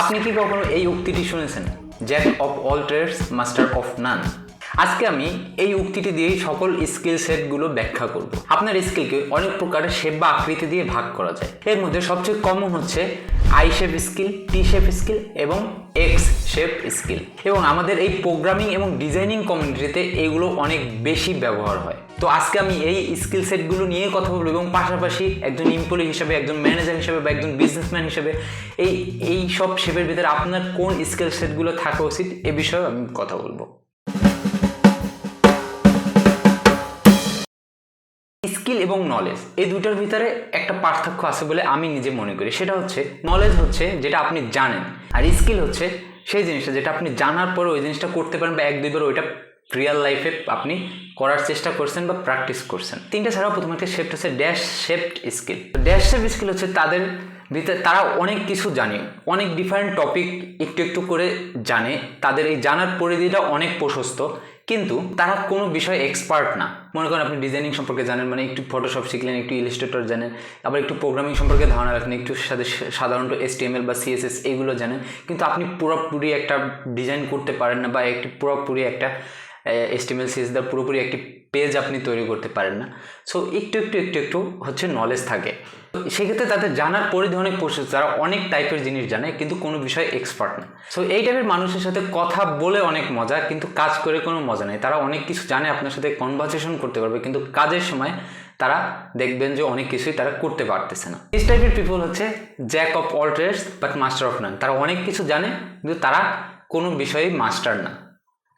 আপনি কি কখনো এই উক্তিটি শুনেছেন, jack of all trades master of none? আজকে আমি এই উক্তিটি দিয়েই সকল স্কিল সেটগুলো ব্যাখ্যা করব। আপনার স্কিলকে অনেক প্রকারের শেপ বা আকৃতি দিয়ে ভাগ করা যায়। এর মধ্যে সবচেয়ে কমন হচ্ছে I shape skill, T shape skill এবং এক্স শেপ স্কিল। এবং আমাদের এই প্রোগ্রামিং এবং ডিজাইনিং কমিউনিটিতে এগুলো অনেক বেশি ব্যবহার হয়। তো আজকে আমি এই স্কিল সেটগুলো নিয়ে কথা বলবো এবং পাশাপাশি একজন এমপ্লয়ি হিসেবে, একজন ম্যানেজার হিসেবে বা একজন বিজনেসম্যান হিসেবে এই সব শেপের ভিতরে আপনার কোন স্কিল সেটগুলো থাকা উচিত এ বিষয়ে আমি কথা বলবো। স্কিল এবং নলেজ এই দুটার ভিতরে একটা পার্থক্য আছে বলে আমি নিজে মনে করি। সেটা হচ্ছে, নলেজ হচ্ছে যেটা আপনি জানেন, আর স্কিল হচ্ছে সেই জিনিসটা যেটা আপনি জানার পরে ওই জিনিসটা করতে পারেন বা এক দুইবার ওইটা রিয়েল লাইফে আপনি করার চেষ্টা করছেন বা প্র্যাকটিস করছেন। তিনটা ছাড়াও প্রথম একটা শেপ হচ্ছে dash shaped skill. Dash shape skill হচ্ছে তাদের ভিতরে তারা অনেক কিছু জানে, অনেক ডিফারেন্ট টপিক একটু একটু করে জানে, তাদের এই জানার পরিধিটা অনেক প্রশস্ত, কিন্তু তারা কোনো বিষয়ে এক্সপার্ট না। মনে করেন আপনি ডিজাইনিং সম্পর্কে জানেন, মানে একটু ফটোশপ শিখলেন, একটু ইলাস্ট্রেটর জানেন, আবার একটু প্রোগ্রামিং সম্পর্কে ধারণা রাখেন, একটু সাধারণত HTML বা CSS এইগুলো জানেন, কিন্তু আপনি পুরোপুরি একটা ডিজাইন করতে পারেন না বা একটি পুরোপুরি একটা HTML CSS দ্বারা পুরোপুরি একটি পেজ আপনি তৈরি করতে পারেন না। সো একটু একটু একটু একটু হচ্ছে নলেজ থাকে। সেক্ষেত্রে তাদের জানার পরিধি অনেক প্রশস্ত, তারা অনেক টাইপের জিনিস জানে কিন্তু কোনো বিষয়ে এক্সপার্ট না। সো এই টাইপের মানুষের সাথে কথা বলে অনেক মজা, কিন্তু কাজ করে কোনো মজা নেই। তারা অনেক কিছু জানে, আপনার সাথে কনভারসেশন করতে পারবে, কিন্তু কাজের সময় তারা দেখবেন যে অনেক কিছুই তারা করতে পারতেছে না। দিস টাইপের পিপল হচ্ছে jack of all trades but master of none. তারা অনেক কিছু জানে কিন্তু তারা কোনো বিষয়ে মাস্টার না।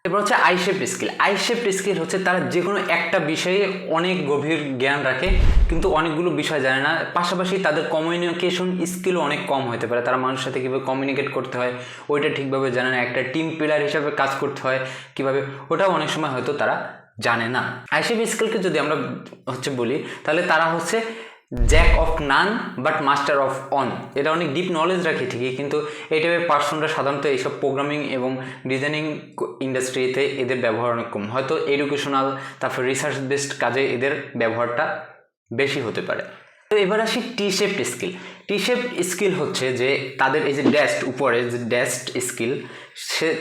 এরপর হচ্ছে I shape skill. I shape skill হচ্ছে তারা যে কোনো একটা বিষয়ে অনেক গভীর জ্ঞান রাখে কিন্তু অনেকগুলো বিষয় জানে না। পাশাপাশি তাদের কমিউনিকেশন স্কিলও অনেক কম হতে পারে। তারা মানুষের সাথে কীভাবে কমিউনিকেট করতে হয় ওইটা ঠিকভাবে জানে না। একটা টিম প্লেয়ার হিসাবে কাজ করতে হয় কীভাবে, ওটাও অনেক সময় হয়তো তারা জানে না। আই শেপ স্কিলকে যদি আমরা হচ্ছে বলি, তাহলে তারা হচ্ছে jack of none but master of on. এটা অনেক ডিপ নলেজ রাখে ঠিকই, কিন্তু এই টাইপের পার্সনরা সাধারণত এইসব প্রোগ্রামিং এবং ডিজাইনিং ইন্ডাস্ট্রিতে এদের ব্যবহার অনেক কম। হয়তো এডুকেশনাল তারপর রিসার্চ বেসড কাজে এদের ব্যবহারটা বেশি হতে পারে। তো এবার আসি টি শেপড স্কিল। টি শেপড স্কিল হচ্ছে যে তাদের এই যে ড্যাশড উপরে যে ড্যাশড স্কিল,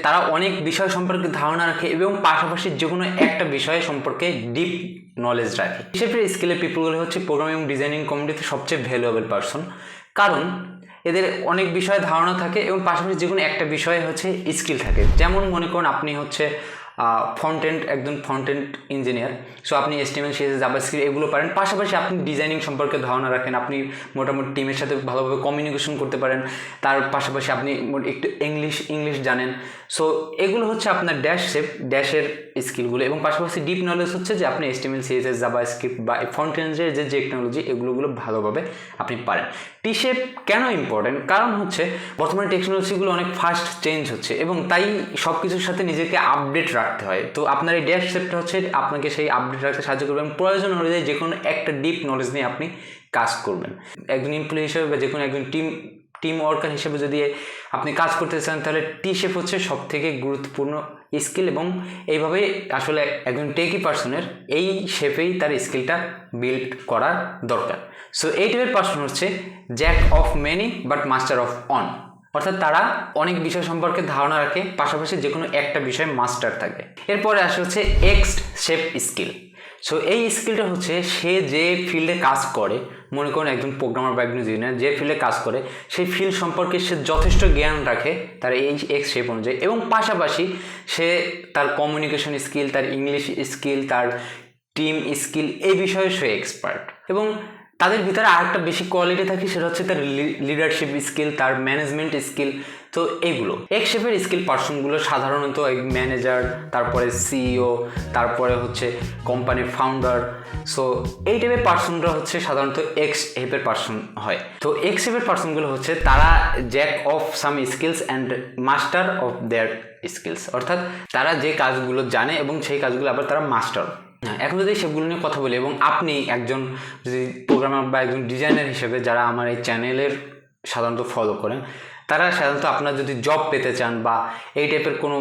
তারা অনেক বিষয় সম্পর্কে ধারণা রাখে এবং পাশাপাশি যে কোনো একটা বিষয় সম্পর্কে ডিপ নলেজ রাখে। টি শেপড স্কিলের পিপলগুলো হচ্ছে প্রোগ্রামিং এবং ডিজাইনিং কমিউনিটিতে সবচেয়ে ভ্যালুয়েবল পারসন, কারণ এদের অনেক বিষয়ে ধারণা থাকে এবং পাশাপাশি যে কোনো একটা বিষয়ে হচ্ছে স্কিল থাকে। যেমন মনে করুন আপনি হচ্ছে একজন ফ্রন্ট এন্ড ইঞ্জিনিয়ার, সো আপনি HTML CSS জাভাস্ক্রিপ্ট এগুলো পারেন, পাশাপাশি আপনি ডিজাইনিং সম্পর্কে ধারণা রাখেন, আপনি মোটামুটি টিমের সাথে ভালোভাবে কমিউনিকেশন করতে পারেন, তার পাশাপাশি আপনি একটু ইংলিশ জানেন। সো এগুলো হচ্ছে আপনার ড্যাশের স্কিলগুলো, এবং পাশাপাশি ডিপ নলেজ হচ্ছে যে আপনি HTML CSS জাভাস্ক্রিপ্ট বা ফ্রন্ট এন্ডের যে টেকনোলজি এগুলো ভালোভাবে আপনি পারেন। টি শেপ কেন ইম্পর্টেন্ট? কারণ হচ্ছে বর্তমানে টেকনোলজিগুলো অনেক ফাস্ট চেঞ্জ হচ্ছে এবং তাই সব কিছুর সাথে নিজেকে আপডেট রাখতে হয়। তো আপনার এই ড্যাশ শেপটা হচ্ছে আপনাকে সেই আপডেট রাখতে সাহায্য করবে এবং প্রয়োজন অনুযায়ী যে কোনো একটা ডিপ নলেজ নিয়ে আপনি কাজ করবেন। একজন এমপ্লয়ি হিসেবে বা যে কোনো একজন টিম ওয়ার্কার হিসেবে যদি আপনি কাজ করতে চান, তাহলে টি শেপ হচ্ছে সব থেকে গুরুত্বপূর্ণ স্কিল, এবং এইভাবেই আসলে একজন টেকি পার্সনের এই শেপেই তার স্কিলটা বিল্ড করা দরকার। সো এই টাইপের পার্সন হচ্ছে jack of many but master of on, অর্থাৎ তারা অনেক বিষয় সম্পর্কে ধারণা রাখে, পাশাপাশি যে কোনো একটা বিষয়ে মাস্টার থাকে। এরপরে আসে হচ্ছে এক্স শেপ স্কিল। সো এই স্কিলটা হচ্ছে সে যে ফিল্ডে কাজ করে, মনে করুন একজন প্রোগ্রামার বা একজন ইঞ্জিনিয়ার যে ফিল্ডে কাজ করে সেই ফিল্ড সম্পর্কে সে যথেষ্ট জ্ঞান রাখে তার এই এক্স শেপ অনুযায়ী, এবং পাশাপাশি সে তার কমিউনিকেশন স্কিল, তার ইংলিশ স্কিল, তার টিম স্কিল এই বিষয়ে সে এক্সপার্ট। এবং তাদের ভিতরে আরেকটা বেশি কোয়ালিটি থাকে, সেটা হচ্ছে তার লিডারশিপ স্কিল, তার ম্যানেজমেন্ট স্কিল। তো এইগুলো এক্স শেপের স্কিল পার্সনগুলো সাধারণত ম্যানেজার, তারপরে CEO, তারপরে হচ্ছে কোম্পানির ফাউন্ডার। সো এই টাইপের পার্সনরা হচ্ছে সাধারণত এক্স শেপের পার্সন হয়। তো এক্স শেপের পার্সনগুলো হচ্ছে তারা Jack of some skills and master of their skills, অর্থাৎ তারা যে কাজগুলো জানে এবং সেই কাজগুলো আবার তারা মাস্টার। এখন যদি সেগুলো নিয়ে কথা বলি, এবং আপনি একজন যদি প্রোগ্রামার বা একজন ডিজাইনার হিসেবে যারা আমার এই চ্যানেলের সাধারণত ফলো করেন, তারা সাধারণত আপনার যদি জব পেতে চান বা এই টাইপের কোনো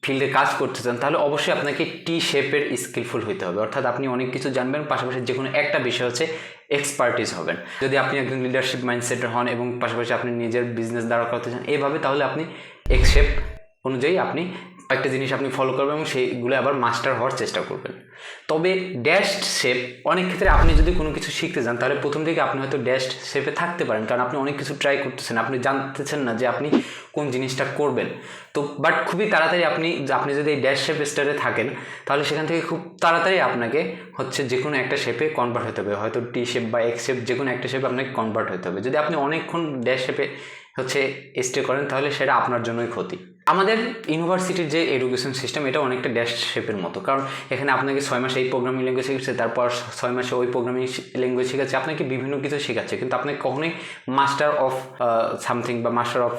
ফিল্ডে কাজ করতে চান, তাহলে অবশ্যই আপনাকে টি শেপের স্কিলফুল হতে হবে। অর্থাৎ আপনি অনেক কিছু জানবেন, পাশাপাশি যে কোনো একটা বিষয় হচ্ছে এক্সপার্টিস হবেন। যদি আপনি একজন লিডারশিপ মাইন্ডসেটের হন এবং পাশাপাশি আপনি নিজের বিজনেস দাঁড়া করতে চান এইভাবে, তাহলে আপনি এক্স শেপ অনুযায়ী আপনি একটা জিনিস আপনি ফলো করবেন এবং সেইগুলো আবার মাস্টার হওয়ার চেষ্টা করবেন। তবে ড্যাশড শেপ অনেক ক্ষেত্রে আপনি যদি কোনো কিছু শিখতে চান তাহলে প্রথম থেকে আপনি হয়তো ড্যাশড শেপে থাকতে পারেন, কারণ আপনি অনেক কিছু ট্রাই করতেছেন, আপনি জানতেছেন না যে আপনি কোন জিনিসটা করবেন। তো বাট খুবই তাড়াতাড়ি আপনি যদি এই ড্যাশ শেপ স্টারে থাকেন তাহলে সেখান থেকে খুব তাড়াতাড়ি আপনাকে হচ্ছে যে কোনো একটা শেপে কনভার্ট হতে হবে, হয়তো টি শেপ বা এক্স শেপ, যে কোনো একটা শেপে আপনাকে কনভার্ট হতে হবে। যদি আপনি অনেকক্ষণ ড্যাশ শেপে হচ্ছে স্টে করেন তাহলে সেটা আপনার জন্যই ক্ষতি। আমাদের ইউনিভার্সিটির যে এডুকেশন সিস্টেম এটা অনেকটা ড্যাশ শেপের মতো, কারণ এখানে আপনাকে 6 মাসে এই প্রোগ্রামিং ল্যাঙ্গুয়েজ শিখাচ্ছে, তারপর 6 মাসে ওই প্রোগ্রামিং ল্যাঙ্গুয়েজ শিখাচ্ছে, আপনাকে বিভিন্ন কিছু শেখাচ্ছে, কিন্তু আপনাকে কখনোই মাস্টার অফ সামথিং বা মাস্টার অফ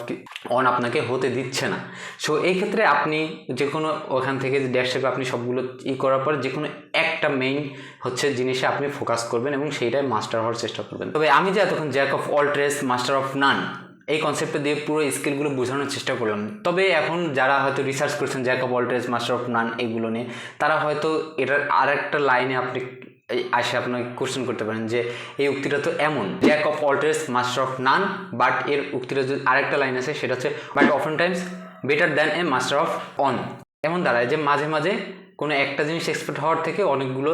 অন আপনাকে হতে দিচ্ছে না। সো এই ক্ষেত্রে আপনি যে কোনো ওখান থেকে ড্যাশ শেপে আপনি সবগুলো করার পর যে কোনো একটা মেইন হচ্ছে জিনিসে আপনি ফোকাস করবেন এবং সেইটাই মাস্টার হওয়ার চেষ্টা করবেন। তবে আমি যে এতক্ষণ jack of all trades master of none এই কনসেপ্টটা দিয়ে পুরো স্কিলগুলো বোঝানোর চেষ্টা করলাম। তবে এখন যারা হয়তো রিসার্চ করছেন jack of all trades master of none এগুলো নিয়ে, তারা হয়তো এটার আর একটা লাইনে আপনি আসে আপনাকে কোশ্চেন করতে পারেন যে এই উক্তিটা তো এমন, jack of all trades master of none, but এর উক্তিটা যদি আরেকটা লাইন আছে সেটা হচ্ছে but often times better than a master of one. এমন দাঁড়ায় যে মাঝে মাঝে কোনো একটা জিনিস এক্সপার্ট হওয়ার থেকে অনেকগুলো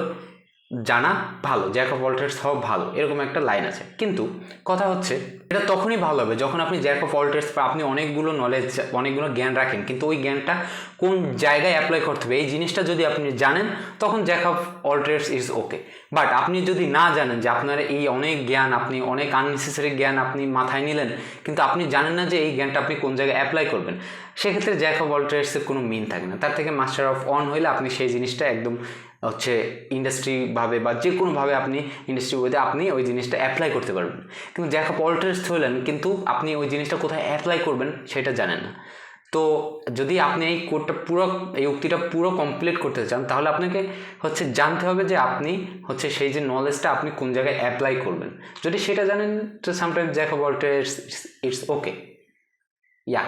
জানা ভালো, জ্যাক অফ অল ট্রেডস হওয়া ভালো, এরকম একটা লাইন আছে। কিন্তু কথা হচ্ছে এটা তখনই ভালো হবে যখন আপনি জ্যাক অফ অল ট্রেডস বা আপনি অনেকগুলো নলেজ অনেকগুলো জ্ঞান রাখেন, কিন্তু ওই জ্ঞানটা কোন জায়গায় অ্যাপ্লাই করতে হবে এই জিনিসটা যদি আপনি জানেন তখন jack of all trades is okay. But আপনি যদি না জানেন যে আপনার এই অনেক জ্ঞান, আপনি অনেক আননেসেসারি জ্ঞান আপনি মাথায় নিলেন কিন্তু আপনি জানেন না যে এই জ্ঞানটা আপনি কোন জায়গায় অ্যাপ্লাই করবেন, সেক্ষেত্রে জ্যাক অফ অল ট্রেডসের কোনো মিন থাকে না। তার থেকে মাস্টার অফ অন হইলে আপনি সেই জিনিসটা একদম হচ্ছে ইন্ডাস্ট্রিভাবে বা যে কোনোভাবে আপনি ইন্ডাস্ট্রি ওয়েতে আপনি ওই জিনিসটা অ্যাপ্লাই করতে পারবেন। কিন্তু জ্যাক অফ অল ট্রেডস হলেন কিন্তু আপনি ওই জিনিসটা কোথায় অ্যাপ্লাই করবেন সেটা জানেন না। তো যদি আপনি এই কোডটা পুরো এই উক্তিটা পুরো কমপ্লিট করতে চান তাহলে আপনাকে হচ্ছে জানতে হবে যে আপনি হচ্ছে সেই যে নলেজটা আপনি কোন জায়গায় অ্যাপ্লাই করবেন। যদি সেটা জানেন তো sometimes jack of all trades it's okay. Yeah